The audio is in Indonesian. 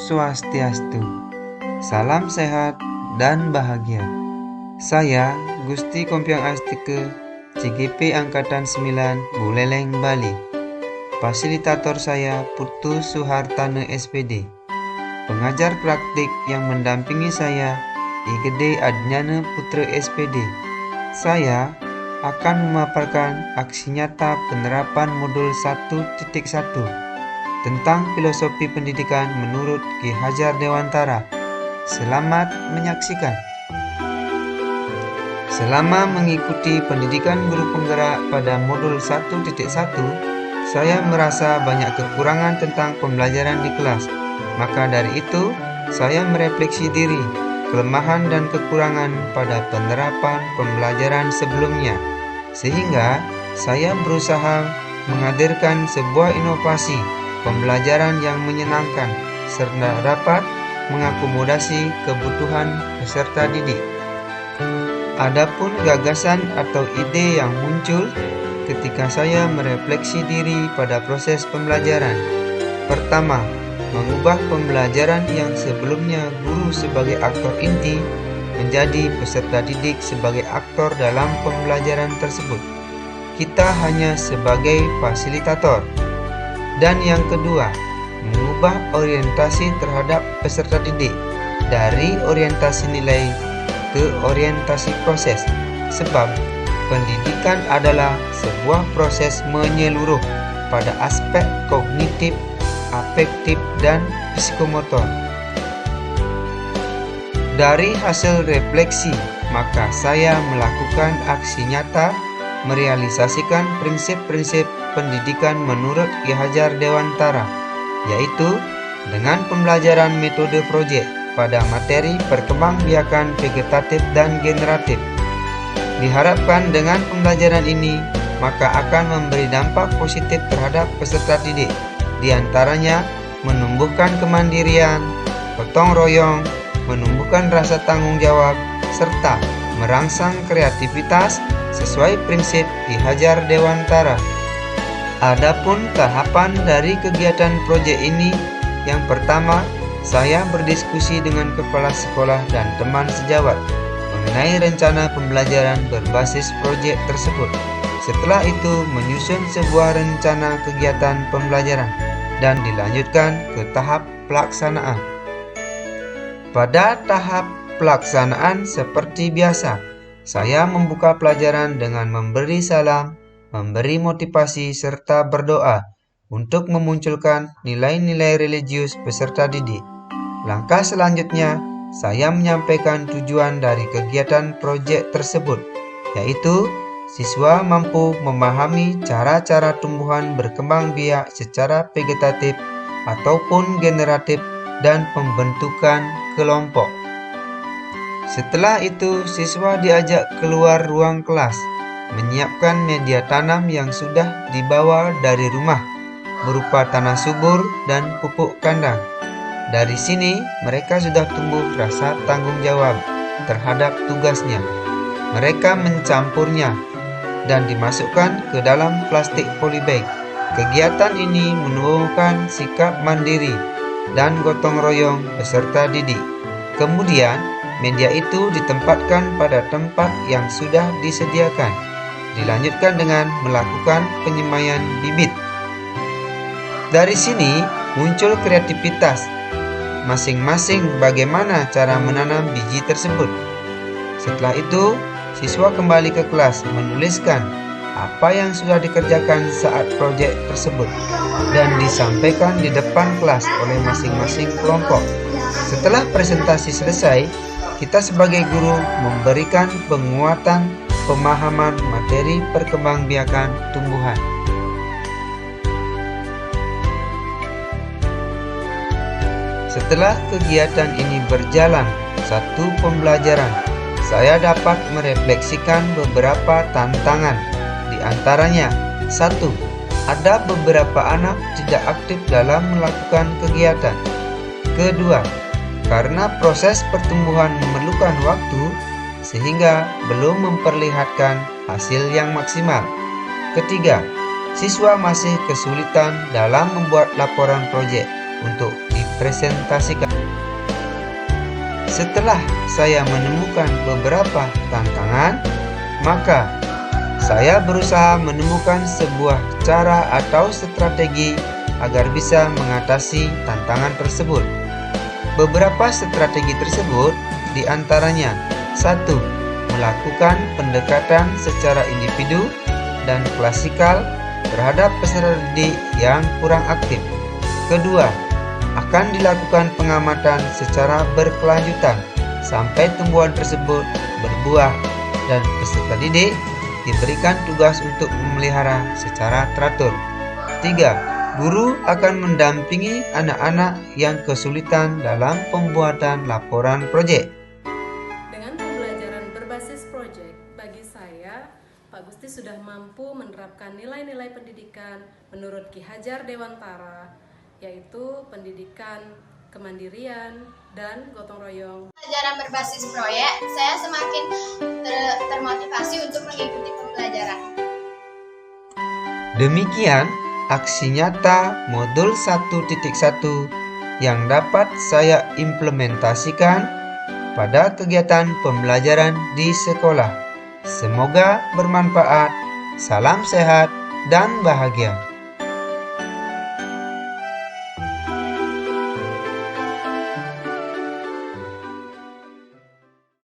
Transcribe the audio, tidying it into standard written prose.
Swastiastu. Salam sehat dan bahagia. Saya Gusti Kompiang Astike, CGP Angkatan 9, Buleleng, Bali. Fasilitator saya Putu Suhartane SPD. Pengajar praktik yang mendampingi saya Igede Adnyana Putra SPD. Saya akan memaparkan aksi nyata penerapan modul 1.1 tentang filosofi pendidikan menurut Ki Hajar Dewantara. Selamat menyaksikan. Selama mengikuti pendidikan guru penggerak pada modul 1.1, saya merasa banyak kekurangan tentang pembelajaran di kelas. Maka dari itu, saya merefleksi diri, kelemahan dan kekurangan pada penerapan pembelajaran sebelumnya. Sehingga saya berusaha menghadirkan sebuah inovasi pembelajaran yang menyenangkan serta dapat mengakomodasi kebutuhan peserta didik. Adapun gagasan atau ide yang muncul ketika saya merefleksi diri pada proses pembelajaran. Pertama, mengubah pembelajaran yang sebelumnya guru sebagai aktor inti menjadi peserta didik sebagai aktor dalam pembelajaran tersebut. Kita hanya sebagai fasilitator. Dan yang kedua, mengubah orientasi terhadap peserta didik dari orientasi nilai ke orientasi proses. Sebab pendidikan adalah sebuah proses menyeluruh pada aspek kognitif, afektif, dan psikomotor. Dari hasil refleksi, maka saya melakukan aksi nyata merealisasikan prinsip-prinsip pendidikan menurut Ki Hajar Dewantara, yaitu dengan pembelajaran metode proyek pada materi perkembangbiakan vegetatif dan generatif. Diharapkan dengan pembelajaran ini, maka akan memberi dampak positif terhadap peserta didik, diantaranya menumbuhkan kemandirian, gotong royong, menumbuhkan rasa tanggung jawab, serta merangsang kreativitas sesuai prinsip Ki Hajar Dewantara. Adapun tahapan dari kegiatan proyek ini, yang pertama, saya berdiskusi dengan kepala sekolah dan teman sejawat mengenai rencana pembelajaran berbasis proyek tersebut. Setelah itu, menyusun sebuah rencana kegiatan pembelajaran dan dilanjutkan ke tahap pelaksanaan. Pada tahap pelaksanaan seperti biasa, saya membuka pelajaran dengan memberi salam, memberi motivasi, serta berdoa untuk memunculkan nilai-nilai religius peserta didik. Langkah selanjutnya, saya menyampaikan tujuan dari kegiatan proyek tersebut, yaitu siswa mampu memahami cara-cara tumbuhan berkembang biak secara vegetatif ataupun generatif dan pembentukan kelompok. Setelah itu, siswa diajak keluar ruang kelas, menyiapkan media tanam yang sudah dibawa dari rumah, berupa tanah subur dan pupuk kandang. Dari sini, mereka sudah tumbuh rasa tanggung jawab terhadap tugasnya. Mereka mencampurnya dan dimasukkan ke dalam plastik polybag. Kegiatan ini menumbuhkan sikap mandiri dan gotong royong peserta didik. Kemudian, media itu ditempatkan pada tempat yang sudah disediakan. Dilanjutkan dengan melakukan penyemaian bibit. Dari sini muncul kreativitas masing-masing bagaimana cara menanam biji tersebut. Setelah itu, siswa kembali ke kelas menuliskan apa yang sudah dikerjakan saat proyek tersebut dan disampaikan di depan kelas oleh masing-masing kelompok. Setelah presentasi selesai, kita sebagai guru memberikan penguatan pemahaman materi perkembangbiakan tumbuhan. Setelah kegiatan ini berjalan satu pembelajaran, saya dapat merefleksikan beberapa tantangan. Di antaranya, 1. Ada beberapa anak tidak aktif dalam melakukan kegiatan. Kedua, karena proses pertumbuhan memerlukan waktu, sehingga belum memperlihatkan hasil yang maksimal. Ketiga, siswa masih kesulitan dalam membuat laporan proyek untuk presentasikan. Setelah saya menemukan beberapa tantangan, maka saya berusaha menemukan sebuah cara atau strategi agar bisa mengatasi tantangan tersebut. Beberapa strategi tersebut diantaranya: 1. Melakukan pendekatan secara individu dan klasikal terhadap peserta didik yang kurang aktif. Kedua, akan dilakukan pengamatan secara berkelanjutan sampai tumbuhan tersebut berbuah dan peserta didik diberikan tugas untuk memelihara secara teratur. 3. Guru akan mendampingi anak-anak yang kesulitan dalam pembuatan laporan proyek. Dengan pembelajaran berbasis proyek, bagi saya, Pak Gusti sudah mampu menerapkan nilai-nilai pendidikan menurut Ki Hajar Dewantara, yaitu pendidikan, kemandirian, dan gotong royong. Pembelajaran berbasis proyek, saya semakin termotivasi untuk mengikuti pembelajaran. Demikian aksi nyata modul 1.1 yang dapat saya implementasikan pada kegiatan pembelajaran di sekolah. Semoga bermanfaat. Salam sehat dan bahagia.